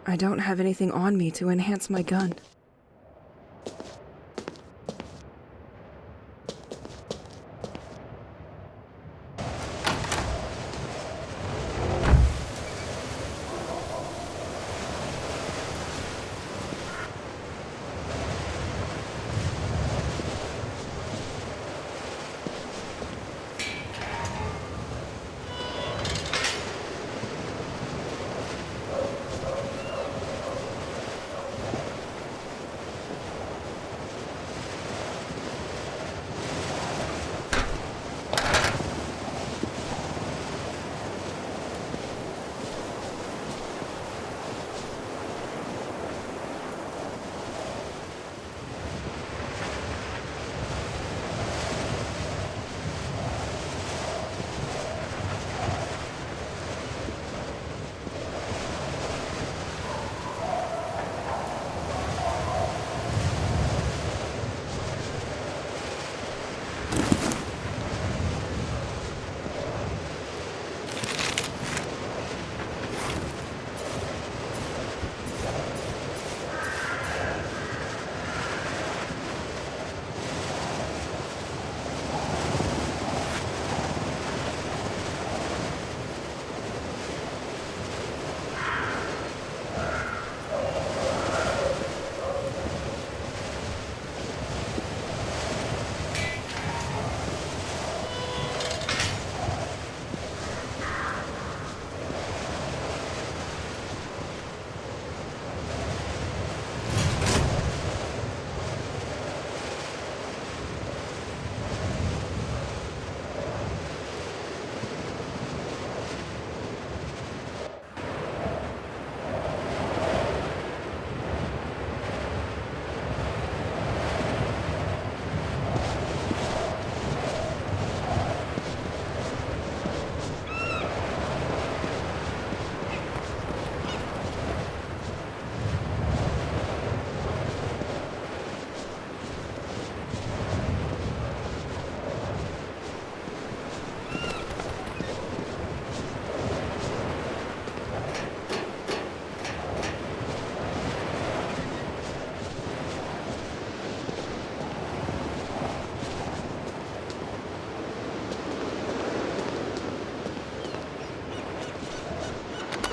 I don't have anything on me to enhance my gun.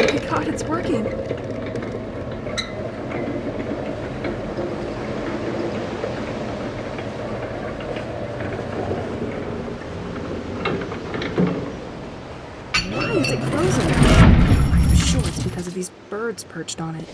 Oh my god, it's working! Why is it frozen? I'm sure it's because of these birds perched on it.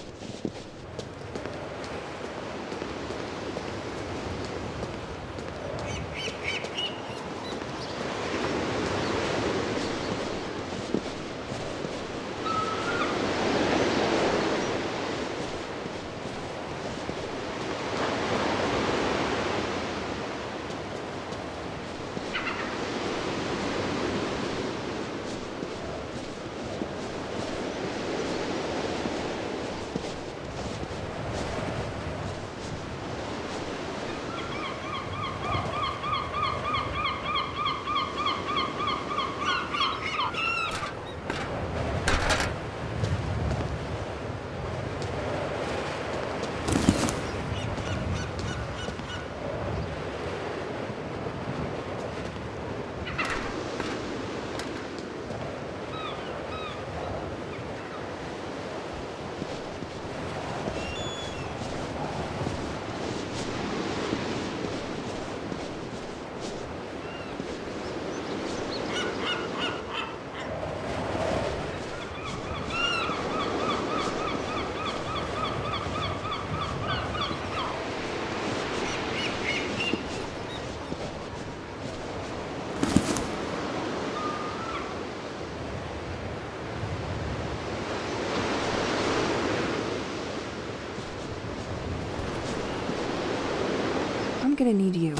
I'm gonna need you.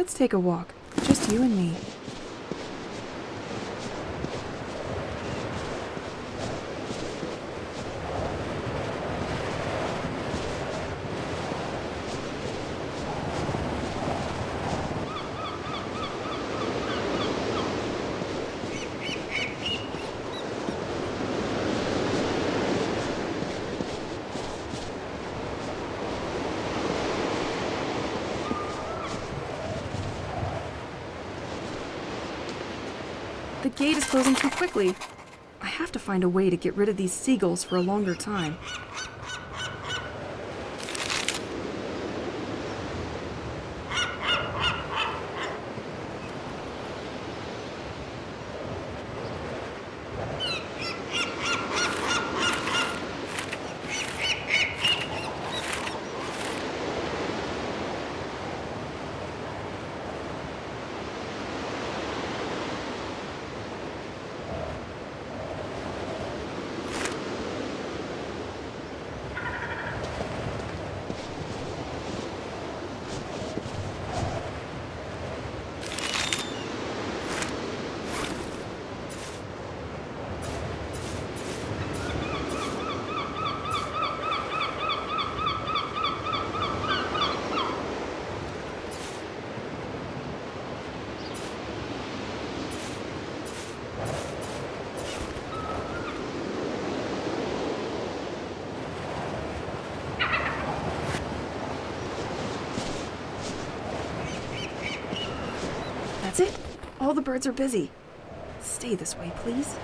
Let's take a walk. Just you and me. The gate is closing too quickly. I have to find a way to get rid of these seagulls for a longer time. That's it? All the birds are busy. Stay this way, please.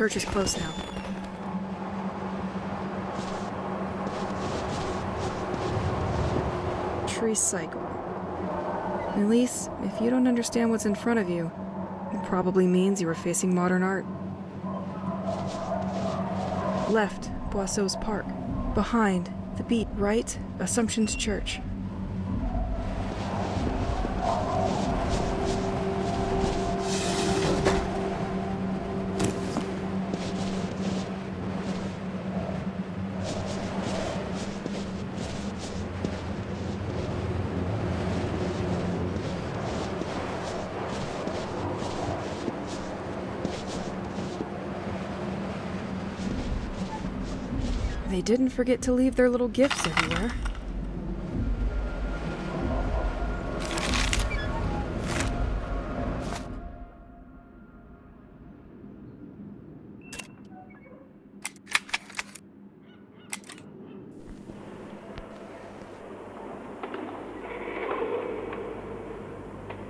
church is close now. Tree cycle. Elise, if you don't understand what's in front of you, it probably means you are facing modern art. Left, Boisseau's Park. Behind, the beat. Right, Assumption's Church. They didn't forget to leave their little gifts everywhere.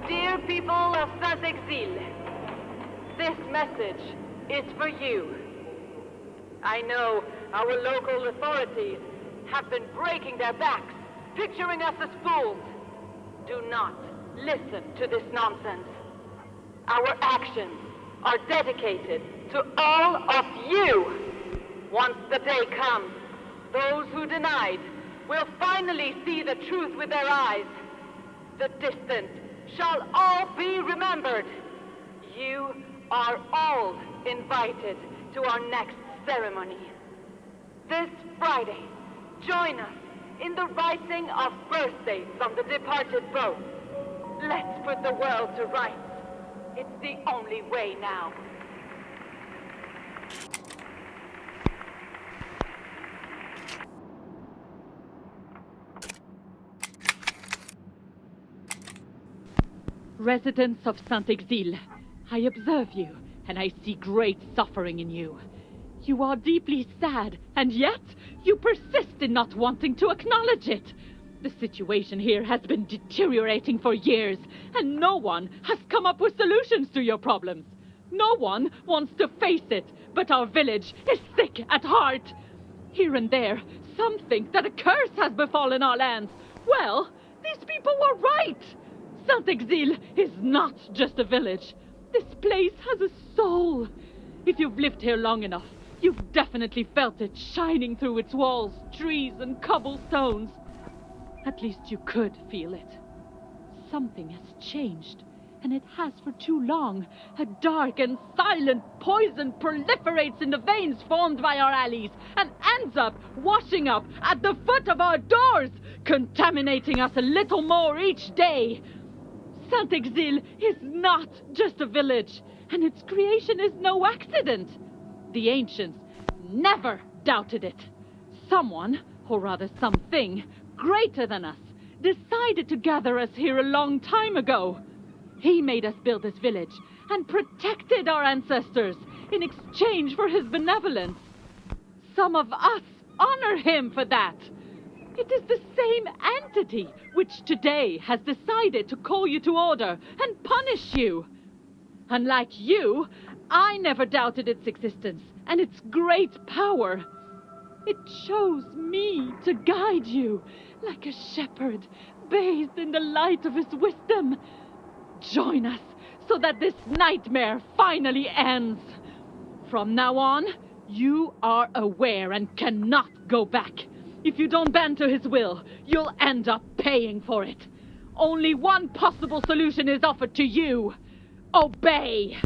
Dear people of Sens-Эгзиль, this message is for you. I know our local authorities have been breaking their backs, picturing us as fools. Do not listen to this nonsense. Our actions are dedicated to all of you. Once the day comes, those who denied will finally see the truth with their eyes. The distant shall all be remembered. You are all invited to our next ceremony. This Friday, join us in the writing of birthdays on the departed boat. Let's put the world to rights. It's the only way now. Residents of Sent-Эгзиль, I observe you, and I see great suffering in you. You are deeply sad, and yet you persist in not wanting to acknowledge it. The situation here has been deteriorating for years, and no one has come up with solutions to your problems. No one wants to face it, but our village is sick at heart. Here and there, some think that a curse has befallen our lands. Well, these people were right. Sent-Эгзиль is not just a village. This place has a soul. If you've lived here long enough, you've definitely felt it shining through its walls, trees, and cobblestones. At least you could feel it. Something has changed, and it has for too long. A dark and silent poison proliferates in the veins formed by our alleys and ends up washing up at the foot of our doors, contaminating us a little more each day. Sent-Эгзиль is not just a village, and its creation is no accident. The ancients never doubted it. Someone, or rather something, greater than us, decided to gather us here a long time ago. He made us build this village and protected our ancestors in exchange for his benevolence. Some of us honor him for that. It is the same entity which today has decided to call you to order and punish you. Unlike you, I never doubted its existence and its great power. It chose me to guide you, like a shepherd bathed in the light of his wisdom. Join us so that this nightmare finally ends. From now on, you are aware and cannot go back. If you don't bend to his will, you'll end up paying for it. Only one possible solution is offered to you. Obey!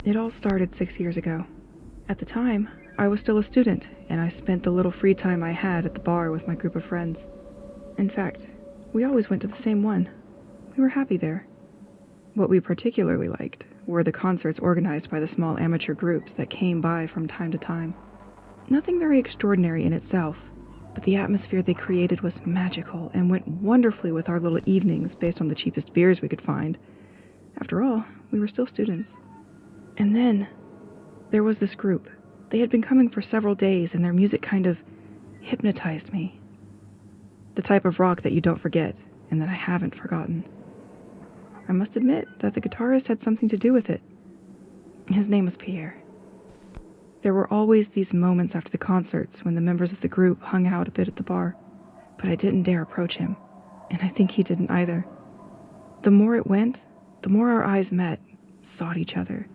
It all started 6 years ago. At the time, I was still a student, and I spent the little free time I had at the bar with my group of friends. In fact, we always went to the same one. We were happy there. What we particularly liked were the concerts organized by the small amateur groups that came by from time to time. Nothing very extraordinary in itself, but the atmosphere they created was magical and went wonderfully with our little evenings based on the cheapest beers we could find. After all, we were still students. And then, there was this group. They had been coming for several days, and their music kind of hypnotized me. The type of rock that you don't forget, and that I haven't forgotten. I must admit that the guitarist had something to do with it. His name was Pierre. There were always these moments after the concerts when the members of the group hung out a bit at the bar, but I didn't dare approach him, and I think he didn't either. The more it went, the more our eyes met, sought each other.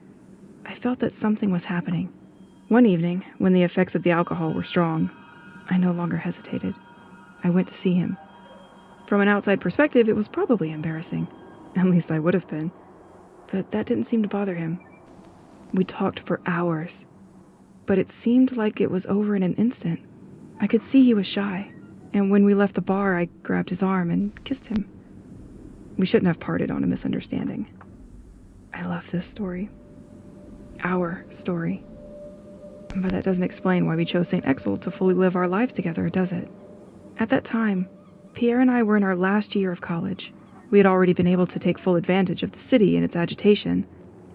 I felt that something was happening. One evening, when the effects of the alcohol were strong, I no longer hesitated. I went to see him. From an outside perspective, it was probably embarrassing. At least I would have been. But that didn't seem to bother him. We talked for hours. But it seemed like it was over in an instant. I could see he was shy, and when we left the bar, I grabbed his arm and kissed him. We shouldn't have parted on a misunderstanding. I love this story. Our story. But that doesn't explain why we chose Sent-Эгзиль to fully live our lives together, does it? At that time, Pierre and I were in our last year of college. We had already been able to take full advantage of the city and its agitation,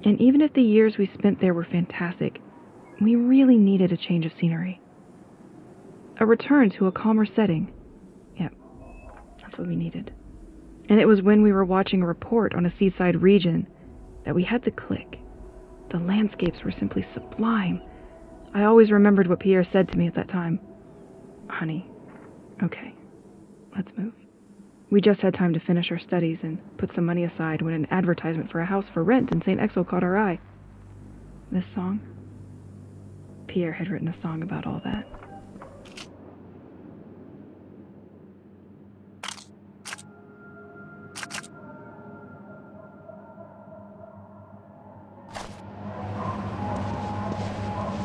and even if the years we spent there were fantastic, we really needed a change of scenery. A return to a calmer setting. Yep, that's what we needed. And it was when we were watching a report on a seaside region that we had the click. The landscapes were simply sublime. I always remembered what Pierre said to me at that time. Honey, okay, let's move. We just had time to finish our studies and put some money aside when an advertisement for a house for rent in Sent-Эгзиль caught our eye. This song? Pierre had written a song about all that.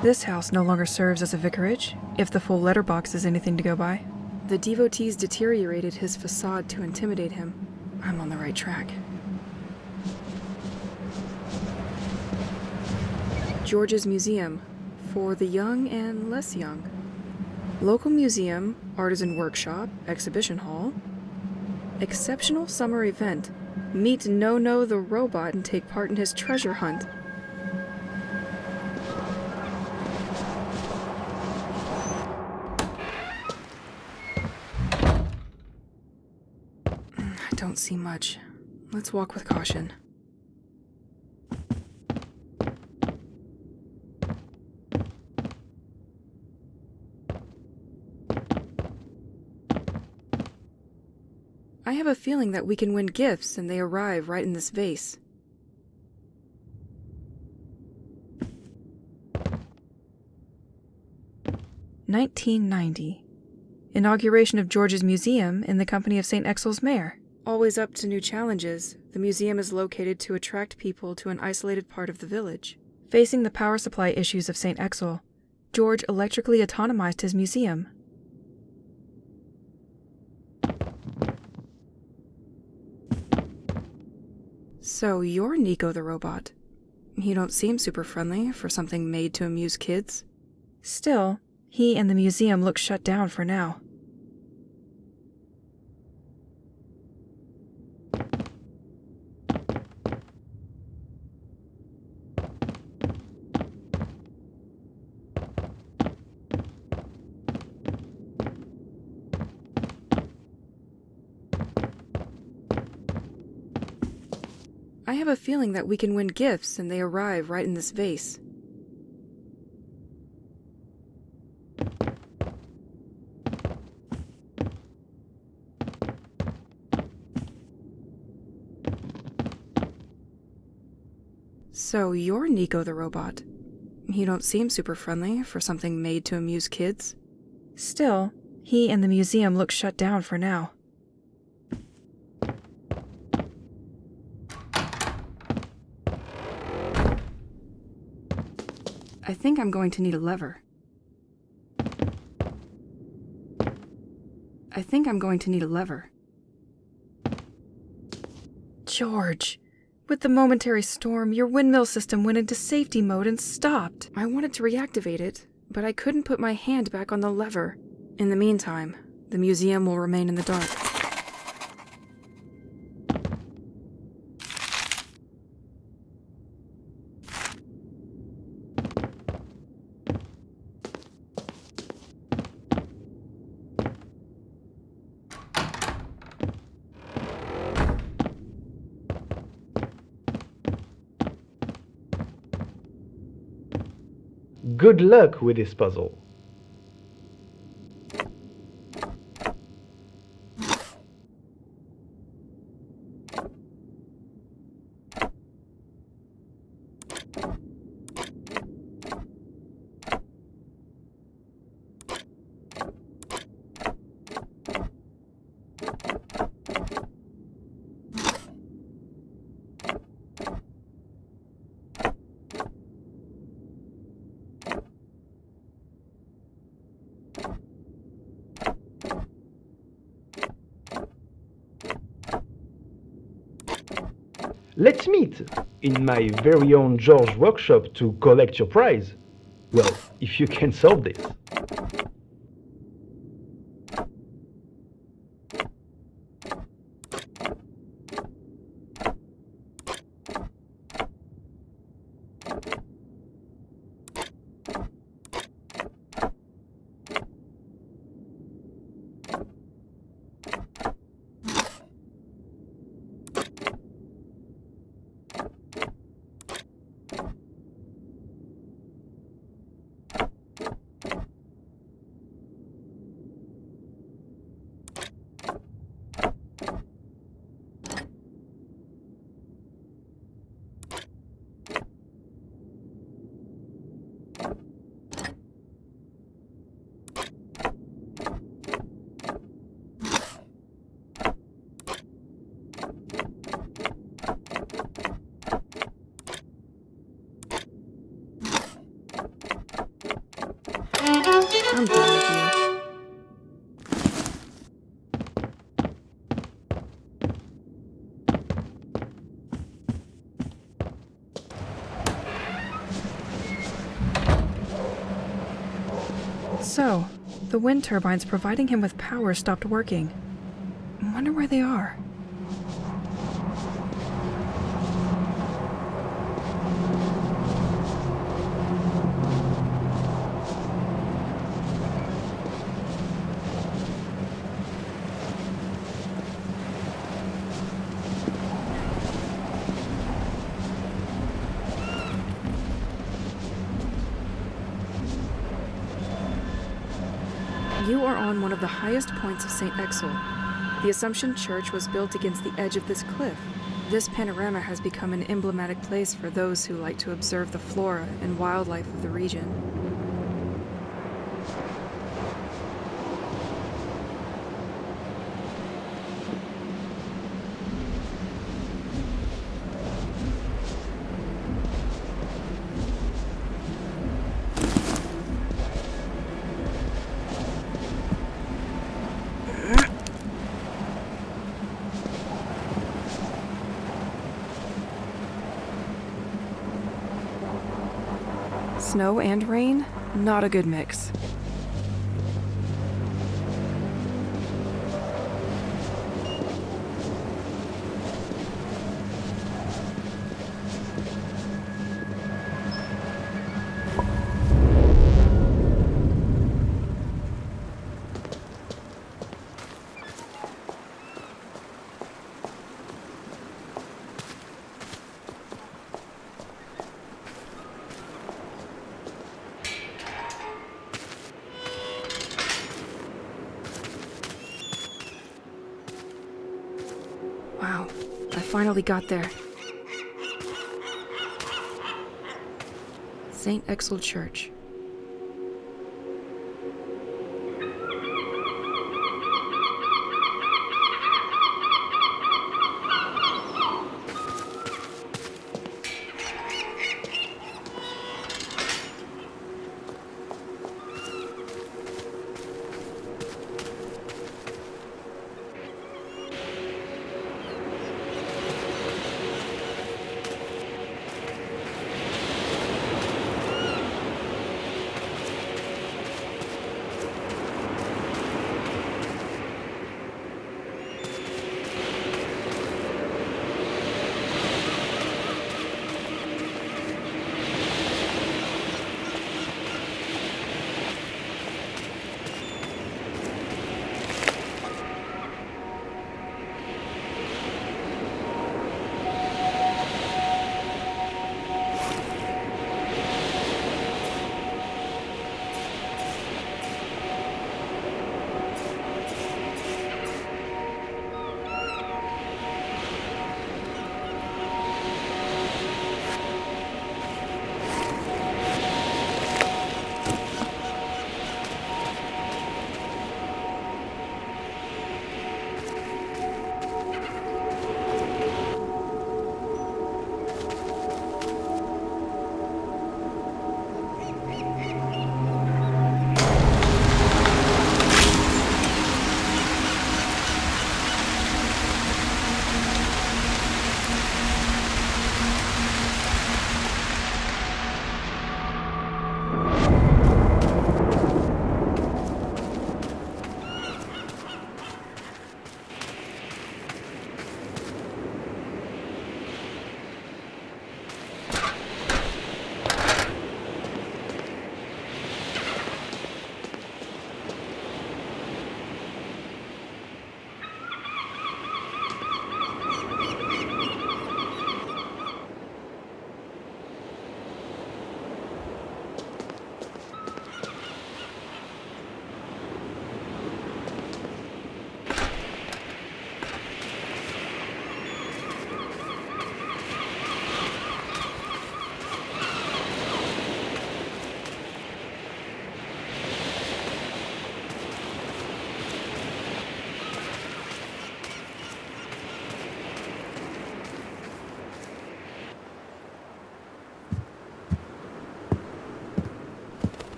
This house no longer serves as a vicarage, if the full letterbox is anything to go by. The devotees deteriorated his facade to intimidate him. I'm on the right track. George's Museum, for the young and less young. Local museum, artisan workshop, exhibition hall. Exceptional summer event. Meet No-No the robot and take part in his treasure hunt. I don't see much. Let's walk with caution. I have a feeling that we can win gifts and they arrive right in this vase. (1990) Inauguration of George's Museum in the company of Sent-Эгзil's mayor. Always up to new challenges, the museum is located to attract people to an isolated part of the village. Facing the power supply issues of Sent-Эгzil, George electrically autonomized his museum. So you're Nico the robot. You don't seem super friendly for something made to amuse kids. Still, he and the museum look shut down for now. I have a feeling that we can win gifts and they arrive right in this vase. So you're Nico the robot. You don't seem super friendly for something made to amuse kids. Still, he and the museum look shut down for now. I think I'm going to need a lever. I think I'm going to need a lever. George, with the momentary storm, your windmill system went into safety mode and stopped. I wanted to reactivate it, but I couldn't put my hand back on the lever. In the meantime, the museum will remain in the dark. Good luck with this puzzle. Let's meet in my very own George workshop to collect your prize. Well, if you can solve this. I'm done with you. So, the wind turbines providing him with power stopped working. I wonder where they are. You are on one of the highest points of St-Égzil. The Assumption Church was built against the edge of this cliff. This panorama has become an emblematic place for those who like to observe the flora and wildlife of the region. Snow and rain? Not a good mix. Wow, I finally got there. St-Égzil Church.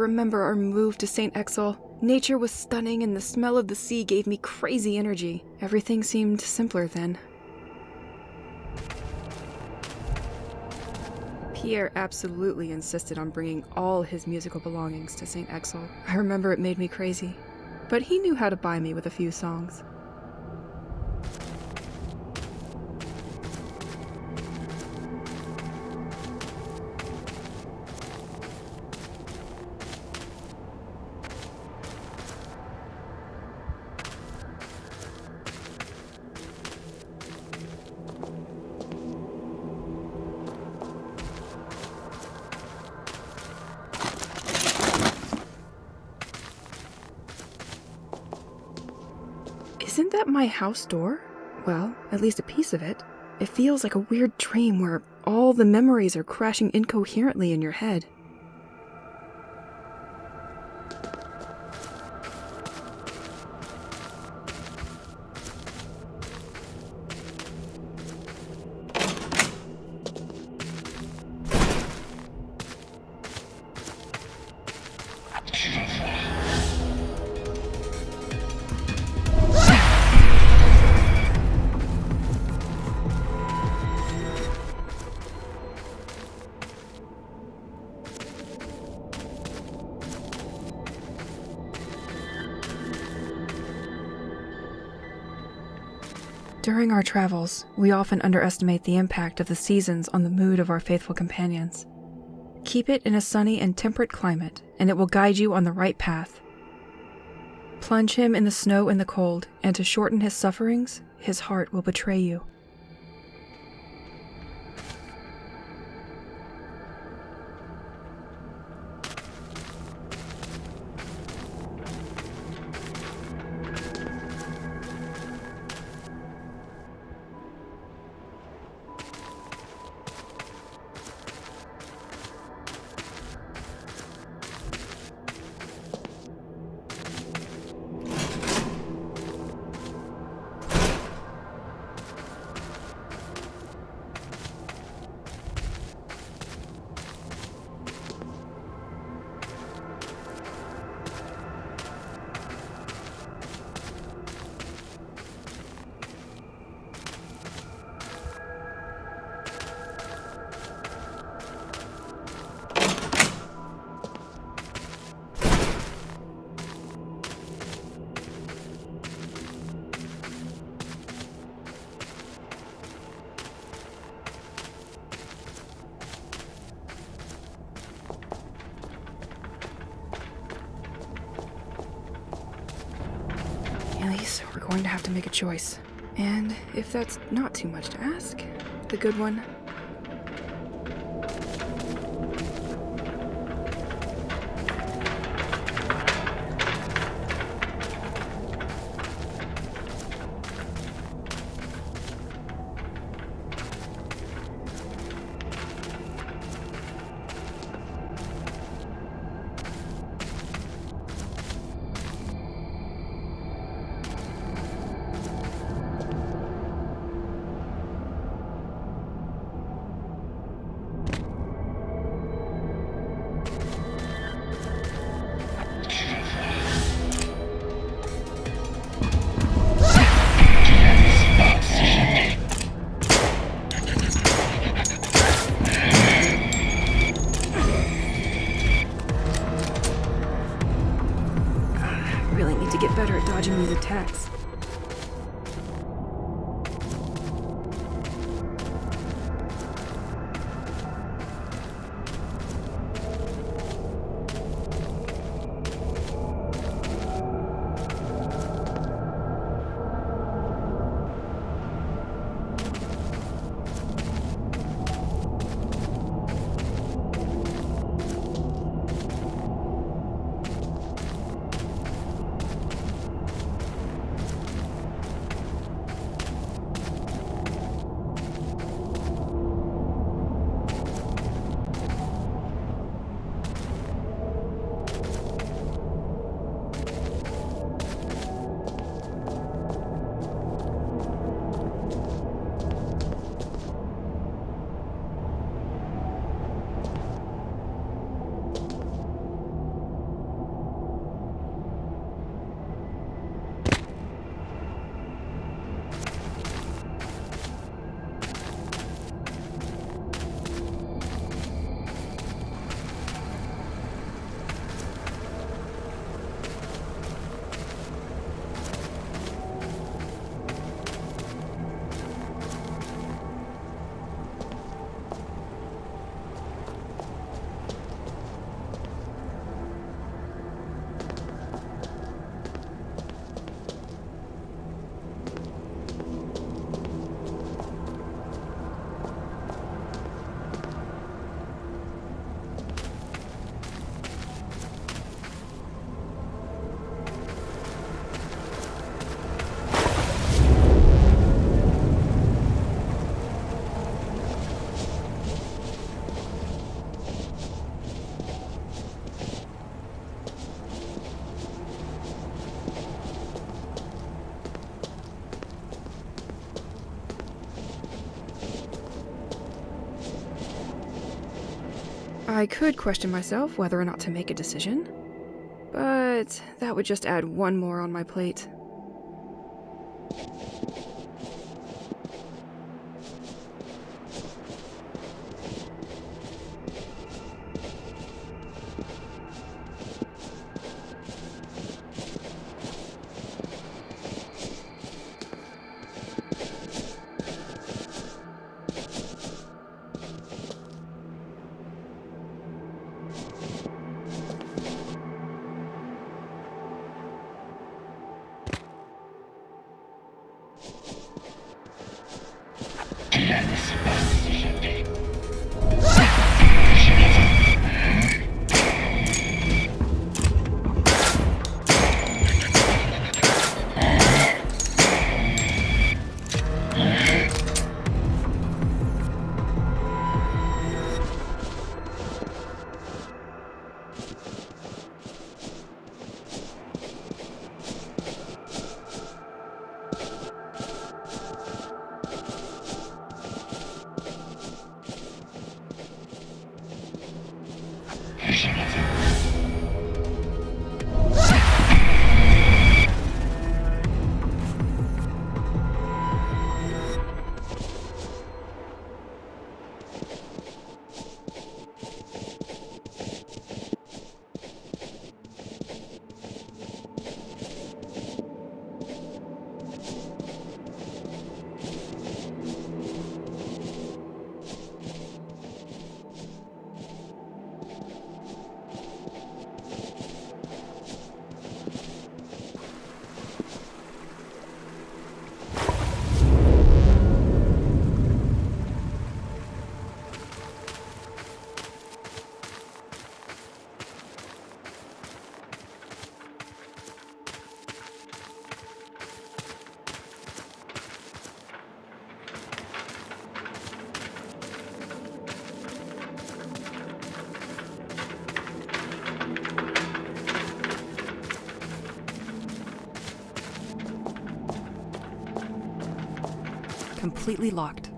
remember our move to Saint-Égzil. Nature was stunning and the smell of the sea gave me crazy energy. Everything seemed simpler then. Pierre absolutely insisted on bringing all his musical belongings to Saint-Égzil. I remember it made me crazy, but he knew how to buy me with a few songs. Isn't that my house door? Well, at least a piece of it. It feels like a weird dream where all the memories are crashing incoherently in your head. During our travels, we often underestimate the impact of the seasons on the mood of our faithful companions. Keep it in a sunny and temperate climate, and it will guide you on the right path. Plunge him in the snow and the cold, and to shorten his sufferings, his heart will betray you. Elise, we're going to have to make a choice. And if that's not too much to ask, the good one. Better at dodging these attacks. I could question myself whether or not to make a decision, but that would just add one more on my plate. Completely locked.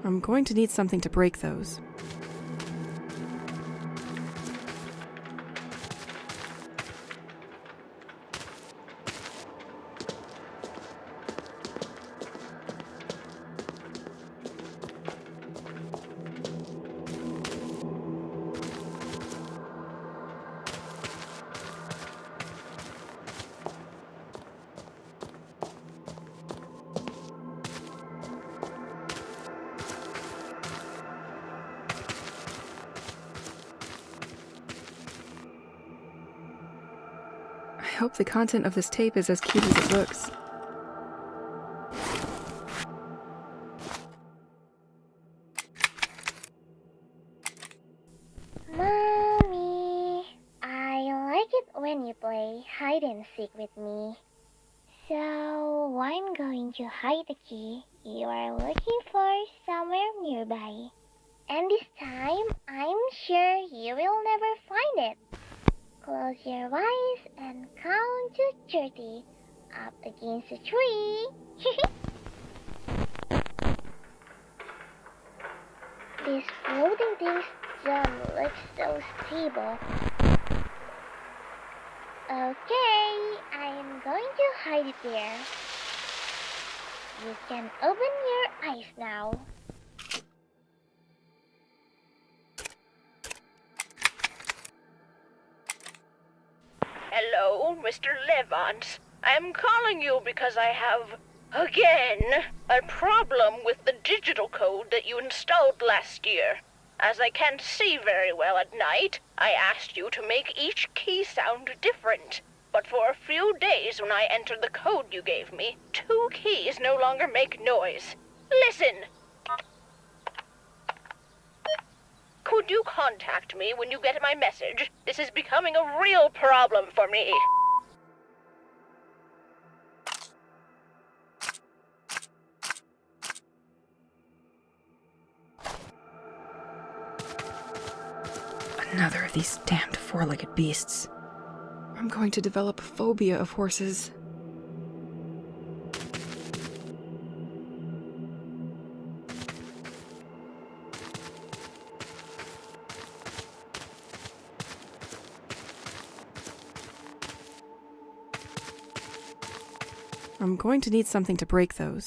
I'm going to need something to break those. I hope the content of this tape is as cute as it looks. Mommy, I like it when you play hide and seek with me. So I'm going to hide the key you are looking for somewhere nearby. And this time, I'm sure you will never find it. Close your eyes and count to 30 up against a tree. These floating things don't look so stable. Okay, I'm going to hide it there. You can open your eyes now. Hello, Mr. Levant. I'm calling you because I have, again, a problem with the digital code that you installed last year. As I can't see very well at night, I asked you to make each key sound different. But for a few days when I entered the code you gave me, 2 keys no longer make noise. Listen! Could you contact me when you get my message? This is becoming a real problem for me. these damned four-legged beasts. I'm going to develop a phobia of horses. I'm going to need something to break those.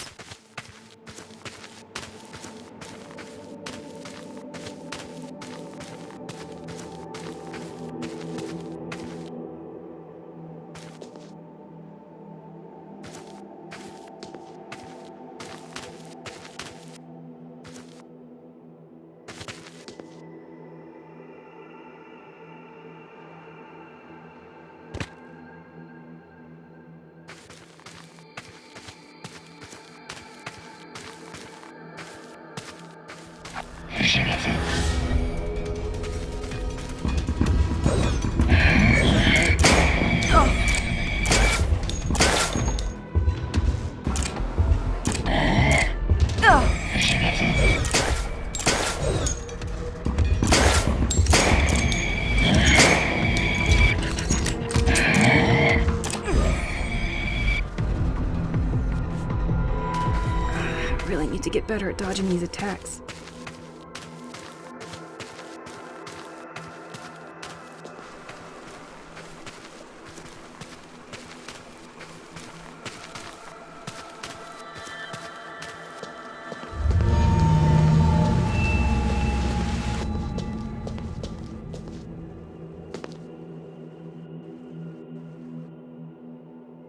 I really need to get better at dodging these attacks.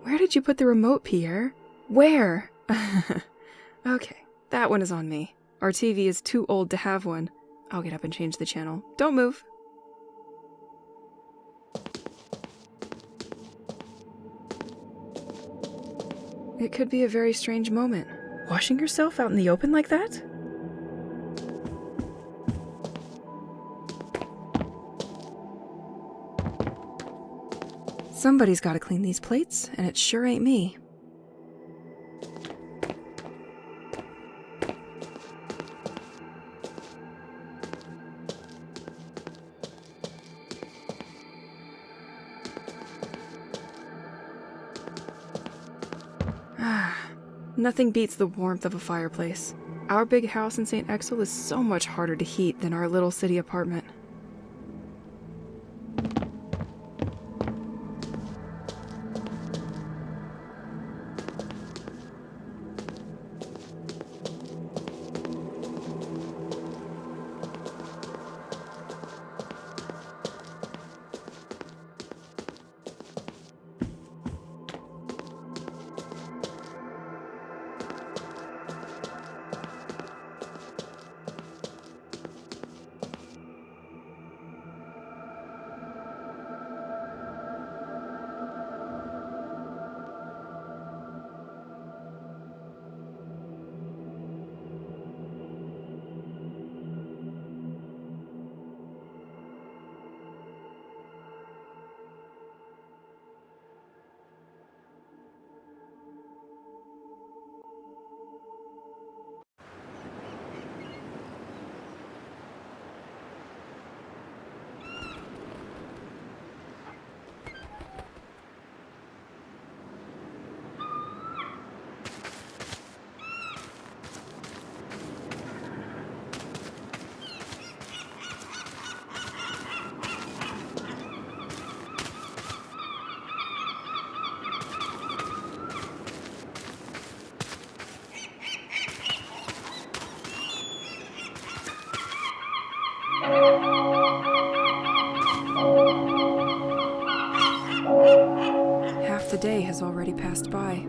Where did you put the remote, Pierre? Where? Okay, that one is on me. Our TV is too old to have one. I'll get up and change the channel. Don't move. It could be a very strange moment. Washing yourself out in the open like that? Somebody's gotta clean these plates, and it sure ain't me. Nothing beats the warmth of a fireplace. Our big house in Sent-Эгзиль is so much harder to heat than our little city apartment. Half the day has already passed by.